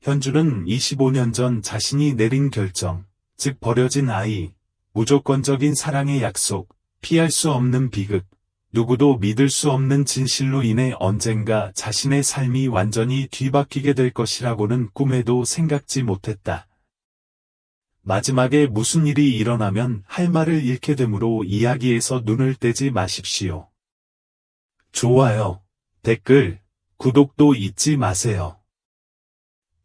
현주는 25년 전 자신이 내린 결정, 즉 버려진 아이, 무조건적인 사랑의 약속, 피할 수 없는 비극, 누구도 믿을 수 없는 진실로 인해 언젠가 자신의 삶이 완전히 뒤바뀌게 될 것이라고는 꿈에도 생각지 못했다. 마지막에 무슨 일이 일어나면 할 말을 잃게 되므로 이야기에서 눈을 떼지 마십시오. 좋아요, 댓글, 구독도 잊지 마세요.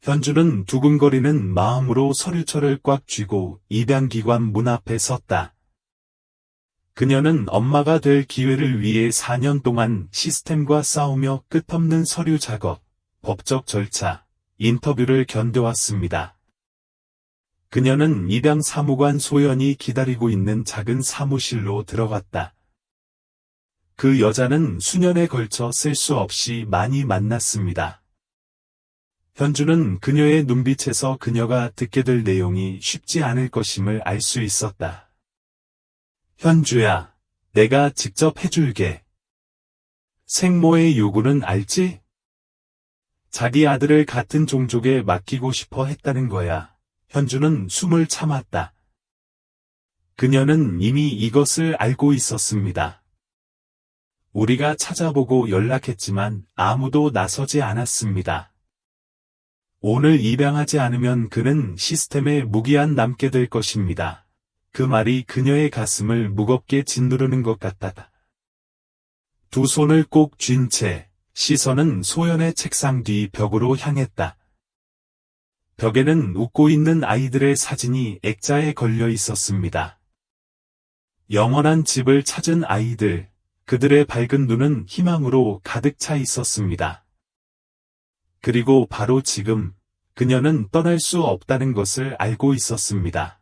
현주는 두근거리는 마음으로 서류철을 꽉 쥐고 입양기관 문 앞에 섰다. 그녀는 엄마가 될 기회를 위해 4년 동안 시스템과 싸우며 끝없는 서류 작업, 법적 절차, 인터뷰를 견뎌왔습니다. 그녀는 입양 사무관 소연이 기다리고 있는 작은 사무실로 들어갔다. 그 여자는 수년에 걸쳐 셀 수 없이 많이 만났습니다. 현주는 그녀의 눈빛에서 그녀가 듣게 될 내용이 쉽지 않을 것임을 알 수 있었다. 현주야, 내가 직접 해줄게. 생모의 요구는 알지? 자기 아들을 같은 종족에 맡기고 싶어 했다는 거야. 현주는 숨을 참았다. 그녀는 이미 이것을 알고 있었습니다. 우리가 찾아보고 연락했지만 아무도 나서지 않았습니다. 오늘 입양하지 않으면 그는 시스템에 무기한 남게 될 것입니다. 그 말이 그녀의 가슴을 무겁게 짓누르는 것 같았다. 두 손을 꼭 쥔 채 시선은 소연의 책상 뒤 벽으로 향했다. 벽에는 웃고 있는 아이들의 사진이 액자에 걸려 있었습니다. 영원한 집을 찾은 아이들, 그들의 밝은 눈은 희망으로 가득 차 있었습니다. 그리고 바로 지금 그녀는 떠날 수 없다는 것을 알고 있었습니다.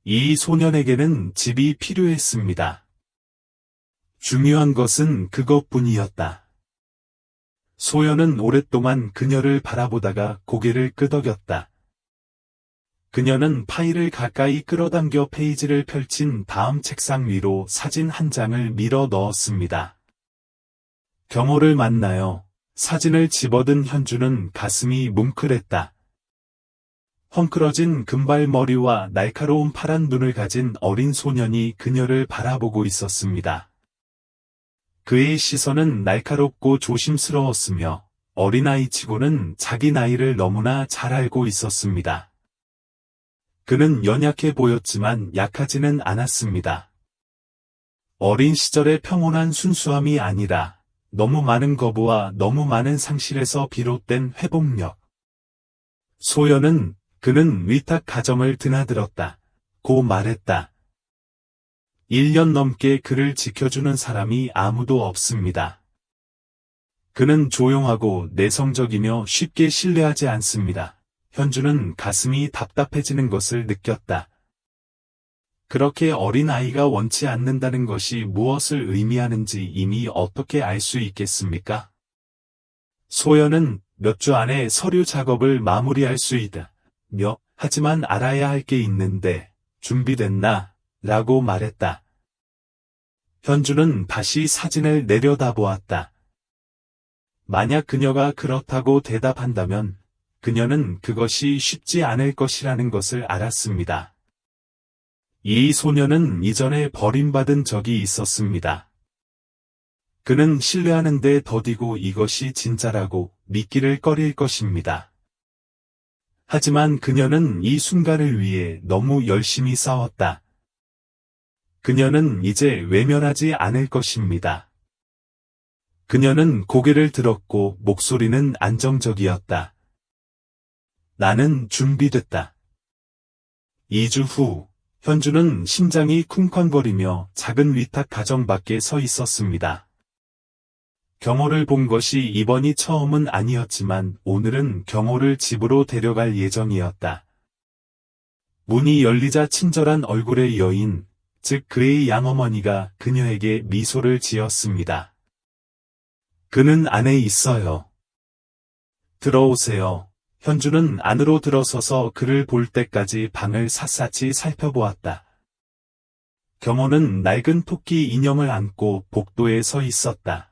이 소년에게는 집이 필요했습니다. 중요한 것은 그것뿐이었다. 소연은 오랫동안 그녀를 바라보다가 고개를 끄덕였다. 그녀는 파일을 가까이 끌어당겨 페이지를 펼친 다음 책상 위로 사진 한 장을 밀어 넣었습니다. 경호를 만나요. 사진을 집어든 현주는 가슴이 뭉클했다. 헝클어진 금발머리와 날카로운 파란 눈을 가진 어린 소년이 그녀를 바라보고 있었습니다. 그의 시선은 날카롭고 조심스러웠으며 어린아이치고는 자기 나이를 너무나 잘 알고 있었습니다. 그는 연약해 보였지만 약하지는 않았습니다. 어린 시절의 평온한 순수함이 아니라 너무 많은 거부와 너무 많은 상실에서 비롯된 회복력. 소연은 그는 위탁 가정을 드나들었다. 고 말했다. 1년 넘게 그를 지켜주는 사람이 아무도 없습니다. 그는 조용하고 내성적이며 쉽게 신뢰하지 않습니다. 현주는 가슴이 답답해지는 것을 느꼈다. 그렇게 어린 아이가 원치 않는다는 것이 무엇을 의미하는지 이미 어떻게 알 수 있겠습니까? 소연은 몇 주 안에 서류 작업을 마무리할 수 있다. 하지만 알아야 할 게 있는데 준비됐나? 라고 말했다. 현주는 다시 사진을 내려다보았다. 만약 그녀가 그렇다고 대답한다면 그녀는 그것이 쉽지 않을 것이라는 것을 알았습니다. 이 소녀는 이전에 버림받은 적이 있었습니다. 그는 신뢰하는데 더디고 이것이 진짜라고 믿기를 꺼릴 것입니다. 하지만 그녀는 이 순간을 위해 너무 열심히 싸웠다. 그녀는 이제 외면하지 않을 것입니다. 그녀는 고개를 들었고 목소리는 안정적이었다. 나는 준비됐다. 2주 후, 현주는 심장이 쿵쾅거리며 작은 위탁 가정 밖에 서 있었습니다. 경호를 본 것이 이번이 처음은 아니었지만 오늘은 경호를 집으로 데려갈 예정이었다. 문이 열리자 친절한 얼굴의 여인, 즉 그의 양어머니가 그녀에게 미소를 지었습니다. 그는 안에 있어요. 들어오세요. 현주는 안으로 들어서서 그를 볼 때까지 방을 샅샅이 살펴보았다. 경호는 낡은 토끼 인형을 안고 복도에 서 있었다.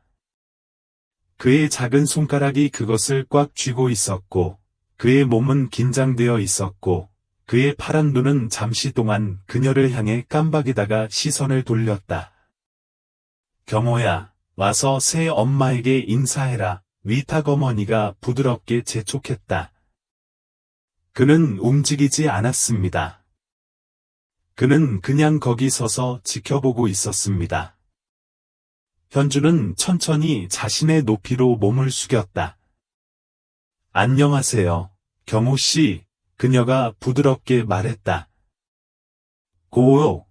그의 작은 손가락이 그것을 꽉 쥐고 있었고 그의 몸은 긴장되어 있었고 그의 파란 눈은 잠시 동안 그녀를 향해 깜박이다가 시선을 돌렸다. 경호야, 와서 새 엄마에게 인사해라. 위탁 어머니가 부드럽게 재촉했다. 그는 움직이지 않았습니다. 그는 그냥 거기 서서 지켜보고 있었습니다. 현주는 천천히 자신의 높이로 몸을 숙였다. 안녕하세요, 경호 씨. 그녀가 부드럽게 말했다. 고오.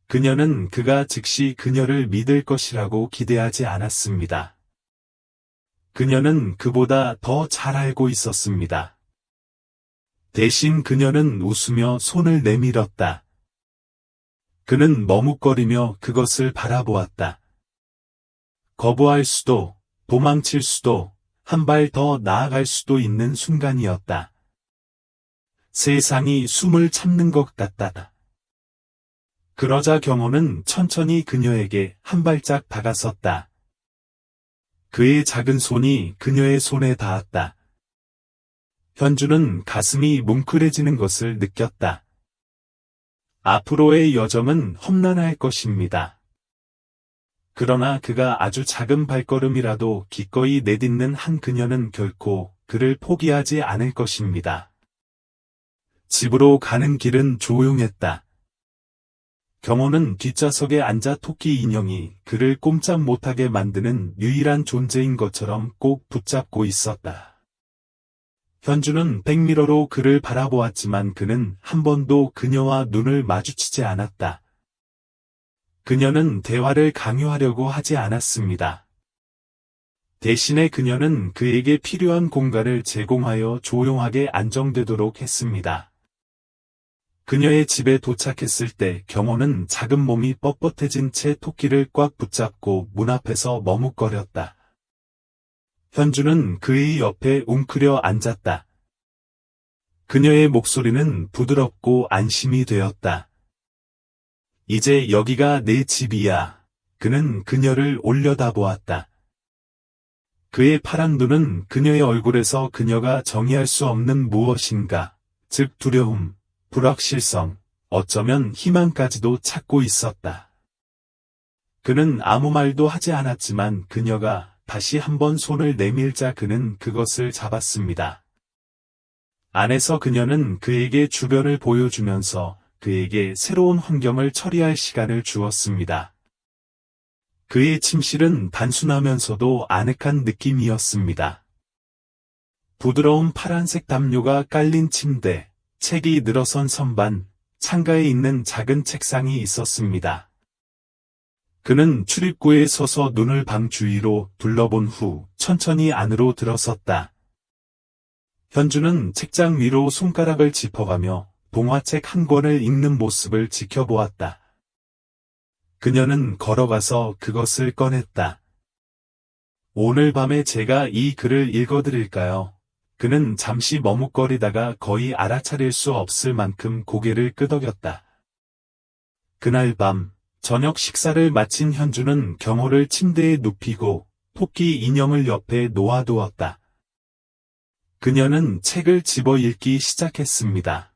그녀는 그가 즉시 그녀를 믿을 것이라고 기대하지 않았습니다. 그녀는 그보다 더 잘 알고 있었습니다. 대신 그녀는 웃으며 손을 내밀었다. 그는 머뭇거리며 그것을 바라보았다. 거부할 수도, 도망칠 수도, 한 발 더 나아갈 수도 있는 순간이었다. 세상이 숨을 참는 것 같다. 그러자 경호는 천천히 그녀에게 한 발짝 다가섰다. 그의 작은 손이 그녀의 손에 닿았다. 현주는 가슴이 뭉클해지는 것을 느꼈다. 앞으로의 여정은 험난할 것입니다. 그러나 그가 아주 작은 발걸음이라도 기꺼이 내딛는 한 그녀는 결코 그를 포기하지 않을 것입니다. 집으로 가는 길은 조용했다. 경호는 뒷좌석에 앉아 토끼 인형이 그를 꼼짝 못하게 만드는 유일한 존재인 것처럼 꼭 붙잡고 있었다. 현주는 백미러로 그를 바라보았지만 그는 한 번도 그녀와 눈을 마주치지 않았다. 그녀는 대화를 강요하려고 하지 않았습니다. 대신에 그녀는 그에게 필요한 공간을 제공하여 조용하게 안정되도록 했습니다. 그녀의 집에 도착했을 때 경호는 작은 몸이 뻣뻣해진 채 토끼를 꽉 붙잡고 문 앞에서 머뭇거렸다. 현주는 그의 옆에 웅크려 앉았다. 그녀의 목소리는 부드럽고 안심이 되었다. 이제 여기가 내 집이야. 그는 그녀를 올려다보았다. 그의 파란 눈은 그녀의 얼굴에서 그녀가 정의할 수 없는 무엇인가, 즉 두려움, 불확실성, 어쩌면 희망까지도 찾고 있었다. 그는 아무 말도 하지 않았지만 그녀가 다시 한번 손을 내밀자 그는 그것을 잡았습니다. 안에서 그녀는 그에게 주변을 보여주면서 그에게 새로운 환경을 처리할 시간을 주었습니다. 그의 침실은 단순하면서도 아늑한 느낌이었습니다. 부드러운 파란색 담요가 깔린 침대, 책이 늘어선 선반, 창가에 있는 작은 책상이 있었습니다. 그는 출입구에 서서 눈을 방 주위로 둘러본 후 천천히 안으로 들어섰다. 현주는 책장 위로 손가락을 짚어가며 동화책 한 권을 읽는 모습을 지켜보았다. 그녀는 걸어가서 그것을 꺼냈다. 오늘 밤에 제가 이 글을 읽어드릴까요? 그는 잠시 머뭇거리다가 거의 알아차릴 수 없을 만큼 고개를 끄덕였다. 그날 밤, 저녁 식사를 마친 현주는 경호를 침대에 눕히고 토끼 인형을 옆에 놓아두었다. 그녀는 책을 집어 읽기 시작했습니다.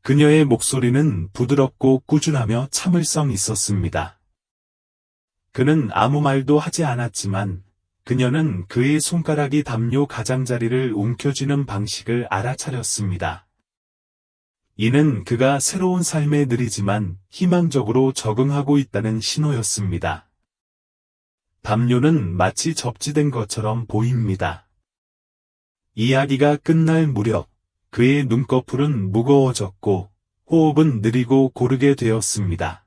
그녀의 목소리는 부드럽고 꾸준하며 참을성 있었습니다. 그는 아무 말도 하지 않았지만 그녀는 그의 손가락이 담요 가장자리를 움켜쥐는 방식을 알아차렸습니다. 이는 그가 새로운 삶에 느리지만 희망적으로 적응하고 있다는 신호였습니다. 담요는 마치 접지된 것처럼 보입니다. 이야기가 끝날 무렵 그의 눈꺼풀은 무거워졌고 호흡은 느리고 고르게 되었습니다.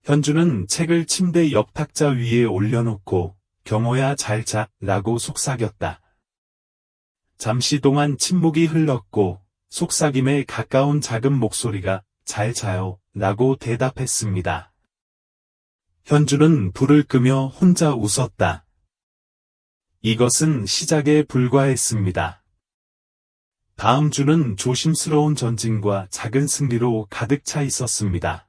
현주는 책을 침대 옆 탁자 위에 올려놓고 경호야 잘 자, 라고 속삭였다. 잠시 동안 침묵이 흘렀고 속삭임에 가까운 작은 목소리가 잘 자요, 라고 대답했습니다. 현주는 불을 끄며 혼자 웃었다. 이것은 시작에 불과했습니다. 다음 주는 조심스러운 전진과 작은 승리로 가득 차 있었습니다.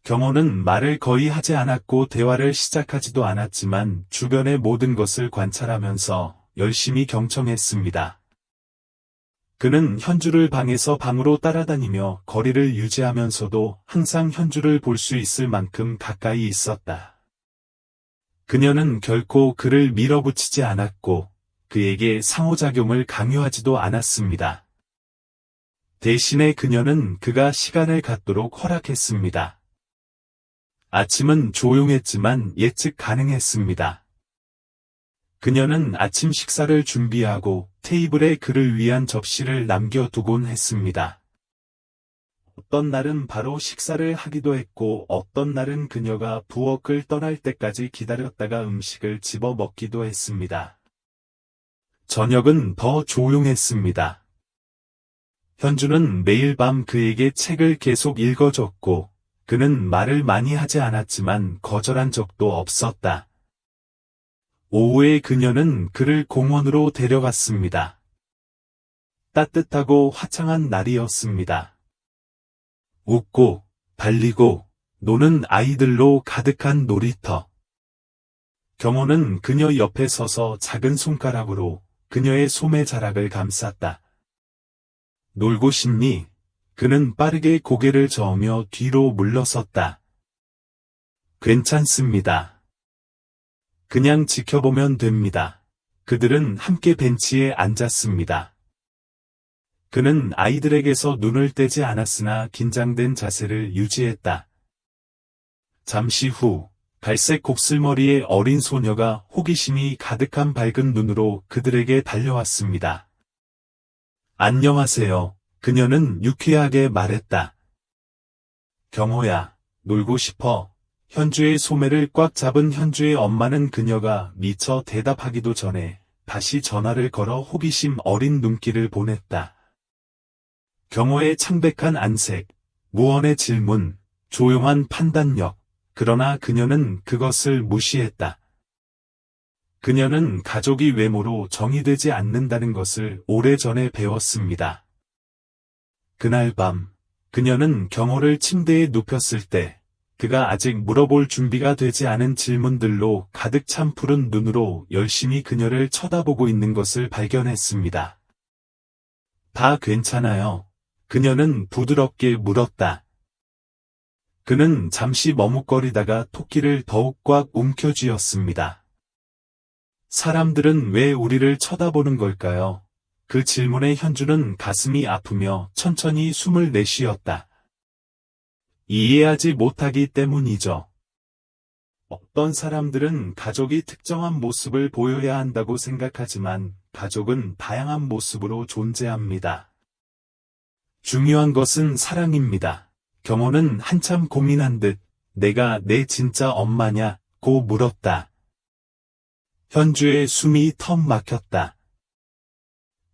경호는 말을 거의 하지 않았고 대화를 시작하지도 않았지만 주변의 모든 것을 관찰하면서 열심히 경청했습니다. 그는 현주를 방에서 방으로 따라다니며 거리를 유지하면서도 항상 현주를 볼 수 있을 만큼 가까이 있었다. 그녀는 결코 그를 밀어붙이지 않았고 그에게 상호작용을 강요하지도 않았습니다. 대신에 그녀는 그가 시간을 갖도록 허락했습니다. 아침은 조용했지만 예측 가능했습니다. 그녀는 아침 식사를 준비하고 테이블에 그를 위한 접시를 남겨두곤 했습니다. 어떤 날은 바로 식사를 하기도 했고 어떤 날은 그녀가 부엌을 떠날 때까지 기다렸다가 음식을 집어 먹기도 했습니다. 저녁은 더 조용했습니다. 현주는 매일 밤 그에게 책을 계속 읽어줬고 그는 말을 많이 하지 않았지만 거절한 적도 없었다. 오후에 그녀는 그를 공원으로 데려갔습니다. 따뜻하고 화창한 날이었습니다. 웃고 달리고 노는 아이들로 가득한 놀이터. 경호는 그녀 옆에 서서 작은 손가락으로 그녀의 소매자락을 감쌌다. 놀고 싶니? 그는 빠르게 고개를 저으며 뒤로 물러섰다. 괜찮습니다. 그냥 지켜보면 됩니다. 그들은 함께 벤치에 앉았습니다. 그는 아이들에게서 눈을 떼지 않았으나 긴장된 자세를 유지했다. 잠시 후 갈색 곱슬머리의 어린 소녀가 호기심이 가득한 밝은 눈으로 그들에게 달려왔습니다. 안녕하세요. 그녀는 유쾌하게 말했다. 경호야, 놀고 싶어. 현주의 소매를 꽉 잡은 현주의 엄마는 그녀가 미처 대답하기도 전에 다시 전화를 걸어 호기심 어린 눈길을 보냈다. 경호의 창백한 안색, 무언의 질문, 조용한 판단력, 그러나 그녀는 그것을 무시했다. 그녀는 가족이 외모로 정의되지 않는다는 것을 오래전에 배웠습니다. 그날 밤, 그녀는 경호를 침대에 눕혔을 때, 그가 아직 물어볼 준비가 되지 않은 질문들로 가득 찬 푸른 눈으로 열심히 그녀를 쳐다보고 있는 것을 발견했습니다. 다 괜찮아요. 그녀는 부드럽게 물었다. 그는 잠시 머뭇거리다가 토끼를 더욱 꽉 움켜쥐었습니다. 사람들은 왜 우리를 쳐다보는 걸까요? 그 질문에 현주는 가슴이 아프며 천천히 숨을 내쉬었다. 이해하지 못하기 때문이죠. 어떤 사람들은 가족이 특정한 모습을 보여야 한다고 생각하지만 가족은 다양한 모습으로 존재합니다. 중요한 것은 사랑입니다. 경호는 한참 고민한 듯 내가 내 진짜 엄마냐? 고 물었다. 현주의 숨이 턱 막혔다.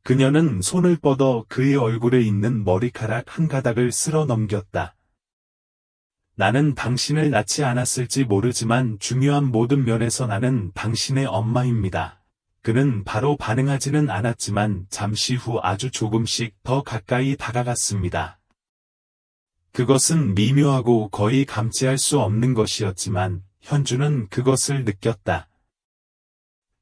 그녀는 손을 뻗어 그의 얼굴에 있는 머리카락 한 가닥을 쓸어 넘겼다. 나는 당신을 낳지 않았을지 모르지만 중요한 모든 면에서 나는 당신의 엄마입니다. 그는 바로 반응하지는 않았지만 잠시 후 아주 조금씩 더 가까이 다가갔습니다. 그것은 미묘하고 거의 감지할 수 없는 것이었지만 현주는 그것을 느꼈다.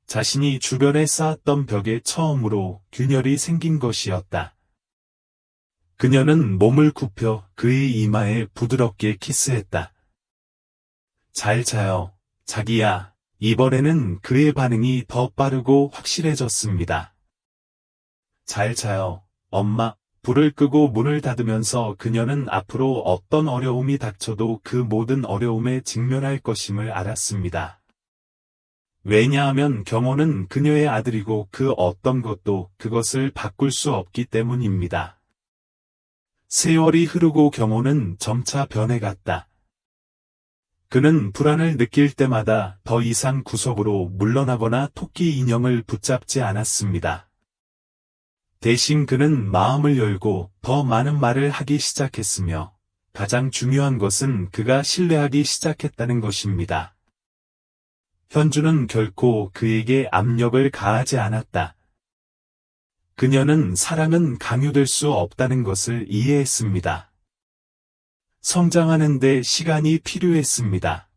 자신이 주변에 쌓았던 벽에 처음으로 균열이 생긴 것이었다. 그녀는 몸을 굽혀 그의 이마에 부드럽게 키스했다. 잘 자요, 자기야. 이번에는 그의 반응이 더 빠르고 확실해졌습니다. 잘 자요, 엄마. 불을 끄고 문을 닫으면서 그녀는 앞으로 어떤 어려움이 닥쳐도 그 모든 어려움에 직면할 것임을 알았습니다. 왜냐하면 경호는 그녀의 아들이고 그 어떤 것도 그것을 바꿀 수 없기 때문입니다. 세월이 흐르고 경호는 점차 변해갔다. 그는 불안을 느낄 때마다 더 이상 구석으로 물러나거나 토끼 인형을 붙잡지 않았습니다. 대신 그는 마음을 열고 더 많은 말을 하기 시작했으며 가장 중요한 것은 그가 신뢰하기 시작했다는 것입니다. 현주는 결코 그에게 압력을 가하지 않았다. 그녀는 사랑은 강요될 수 없다는 것을 이해했습니다. 성장하는 데 시간이 필요했습니다.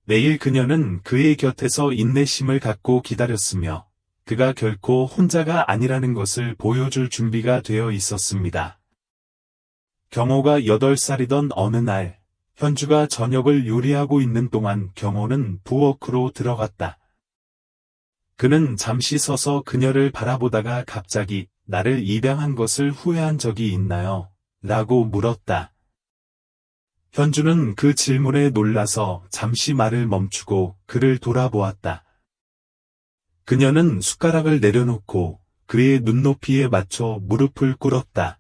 매일 그녀는 그의 곁에서 인내심을 갖고 기다렸으며 그가 결코 혼자가 아니라는 것을 보여줄 준비가 되어 있었습니다. 경호가 8살이던 어느 날, 현주가 저녁을 요리하고 있는 동안 경호는 부엌으로 들어갔다. 그는 잠시 서서 그녀를 바라보다가 갑자기 나를 입양한 것을 후회한 적이 있나요? 라고 물었다. 현주는 그 질문에 놀라서 잠시 말을 멈추고 그를 돌아보았다. 그녀는 숟가락을 내려놓고 그의 눈높이에 맞춰 무릎을 꿇었다.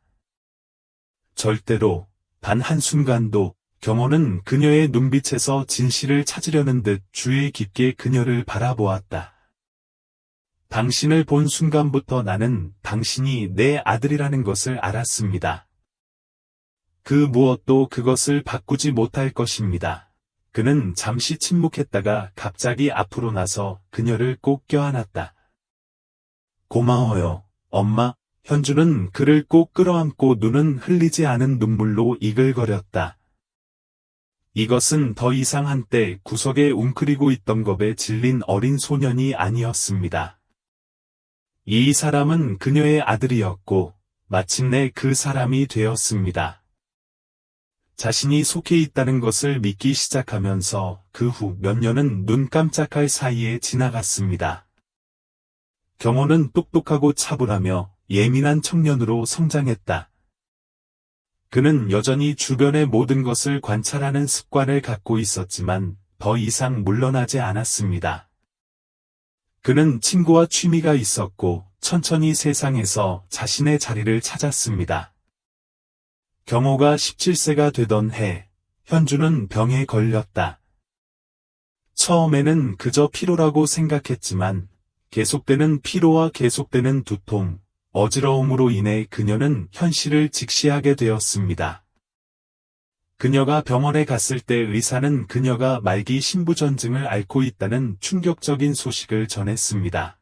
절대로, 단 한순간도 경호는 그녀의 눈빛에서 진실을 찾으려는 듯 주의 깊게 그녀를 바라보았다. 당신을 본 순간부터 나는 당신이 내 아들이라는 것을 알았습니다. 그 무엇도 그것을 바꾸지 못할 것입니다. 그는 잠시 침묵했다가 갑자기 앞으로 나서 그녀를 꼭 껴안았다. 고마워요, 엄마. 현주는 그를 꼭 끌어안고 눈은 흘리지 않은 눈물로 이글거렸다. 이것은 더 이상 한때 구석에 웅크리고 있던 겁에 질린 어린 소년이 아니었습니다. 이 사람은 그녀의 아들이었고 마침내 그 사람이 되었습니다. 자신이 속해 있다는 것을 믿기 시작하면서 그 후 몇 년은 눈 깜짝할 사이에 지나갔습니다. 경호는 똑똑하고 차분하며 예민한 청년으로 성장했다. 그는 여전히 주변의 모든 것을 관찰하는 습관을 갖고 있었지만 더 이상 물러나지 않았습니다. 그는 친구와 취미가 있었고 천천히 세상에서 자신의 자리를 찾았습니다. 경호가 17세가 되던 해, 현주는 병에 걸렸다. 처음에는 그저 피로라고 생각했지만 계속되는 피로와 계속되는 두통, 어지러움으로 인해 그녀는 현실을 직시하게 되었습니다. 그녀가 병원에 갔을 때 의사는 그녀가 말기 신부전증을 앓고 있다는 충격적인 소식을 전했습니다.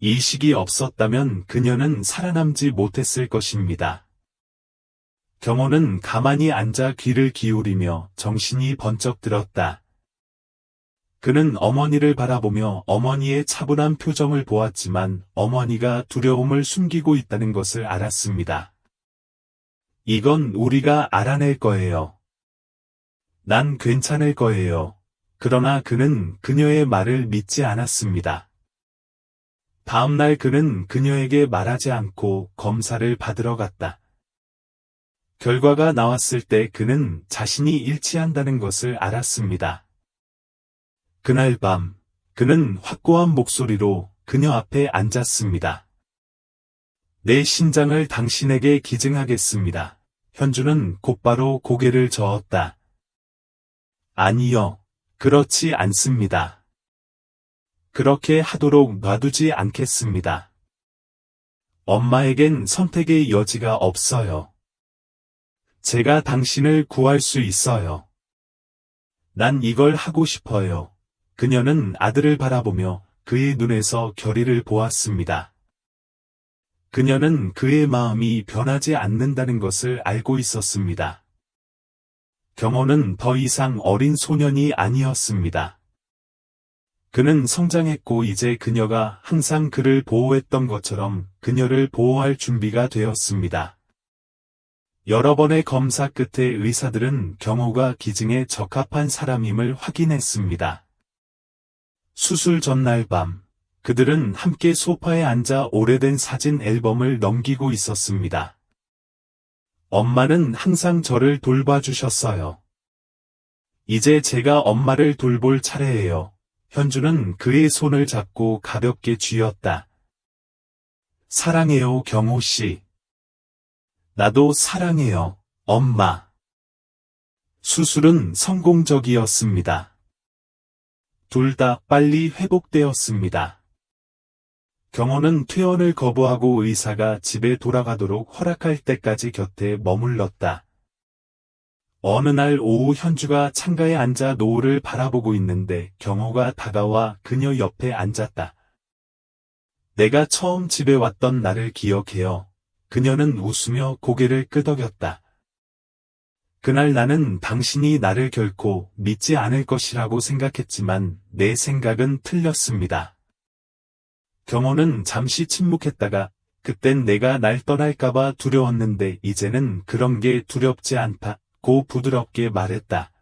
이식이 없었다면 그녀는 살아남지 못했을 것입니다. 경호는 가만히 앉아 귀를 기울이며 정신이 번쩍 들었다. 그는 어머니를 바라보며 어머니의 차분한 표정을 보았지만 어머니가 두려움을 숨기고 있다는 것을 알았습니다. 이건 우리가 알아낼 거예요. 난 괜찮을 거예요. 그러나 그는 그녀의 말을 믿지 않았습니다. 다음날 그는 그녀에게 말하지 않고 검사를 받으러 갔다. 결과가 나왔을 때 그는 자신이 일치한다는 것을 알았습니다. 그날 밤, 그는 확고한 목소리로 그녀 앞에 앉았습니다. 내 신장을 당신에게 기증하겠습니다. 현주는 곧바로 고개를 저었다. 아니요, 그렇지 않습니다. 그렇게 하도록 놔두지 않겠습니다. 엄마에겐 선택의 여지가 없어요. 제가 당신을 구할 수 있어요. 난 이걸 하고 싶어요. 그녀는 아들을 바라보며 그의 눈에서 결의를 보았습니다. 그녀는 그의 마음이 변하지 않는다는 것을 알고 있었습니다. 경호는 더 이상 어린 소년이 아니었습니다. 그는 성장했고 이제 그녀가 항상 그를 보호했던 것처럼 그녀를 보호할 준비가 되었습니다. 여러 번의 검사 끝에 의사들은 경호가 기증에 적합한 사람임을 확인했습니다. 수술 전날 밤, 그들은 함께 소파에 앉아 오래된 사진 앨범을 넘기고 있었습니다. 엄마는 항상 저를 돌봐주셨어요. 이제 제가 엄마를 돌볼 차례예요. 현주는 그의 손을 잡고 가볍게 쥐었다. 사랑해요, 경호 씨. 나도 사랑해요, 엄마. 수술은 성공적이었습니다. 둘 다 빨리 회복되었습니다. 경호는 퇴원을 거부하고 의사가 집에 돌아가도록 허락할 때까지 곁에 머물렀다. 어느 날 오후 현주가 창가에 앉아 노을을 바라보고 있는데 경호가 다가와 그녀 옆에 앉았다. 내가 처음 집에 왔던 날을 기억해요. 그녀는 웃으며 고개를 끄덕였다. 그날 나는 당신이 나를 결코 믿지 않을 것이라고 생각했지만 내 생각은 틀렸습니다. 경호는 잠시 침묵했다가 그땐 내가 날 떠날까봐 두려웠는데 이제는 그런 게 두렵지 않다고 부드럽게 말했다.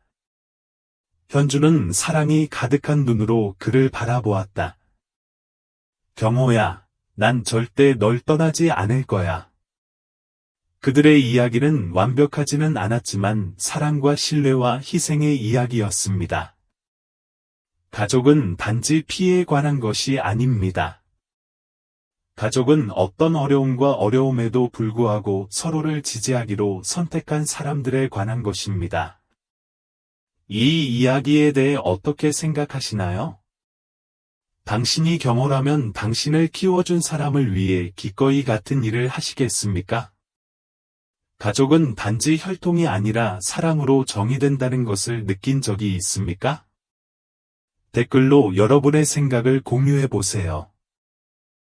현주는 사랑이 가득한 눈으로 그를 바라보았다. 경호야, 난 절대 널 떠나지 않을 거야. 그들의 이야기는 완벽하지는 않았지만 사랑과 신뢰와 희생의 이야기였습니다. 가족은 단지 피해에 관한 것이 아닙니다. 가족은 어떤 어려움과 어려움에도 불구하고 서로를 지지하기로 선택한 사람들에 관한 것입니다. 이 이야기에 대해 어떻게 생각하시나요? 당신이 경호라면 당신을 키워준 사람을 위해 기꺼이 같은 일을 하시겠습니까? 가족은 단지 혈통이 아니라 사랑으로 정의된다는 것을 느낀 적이 있습니까? 댓글로 여러분의 생각을 공유해 보세요.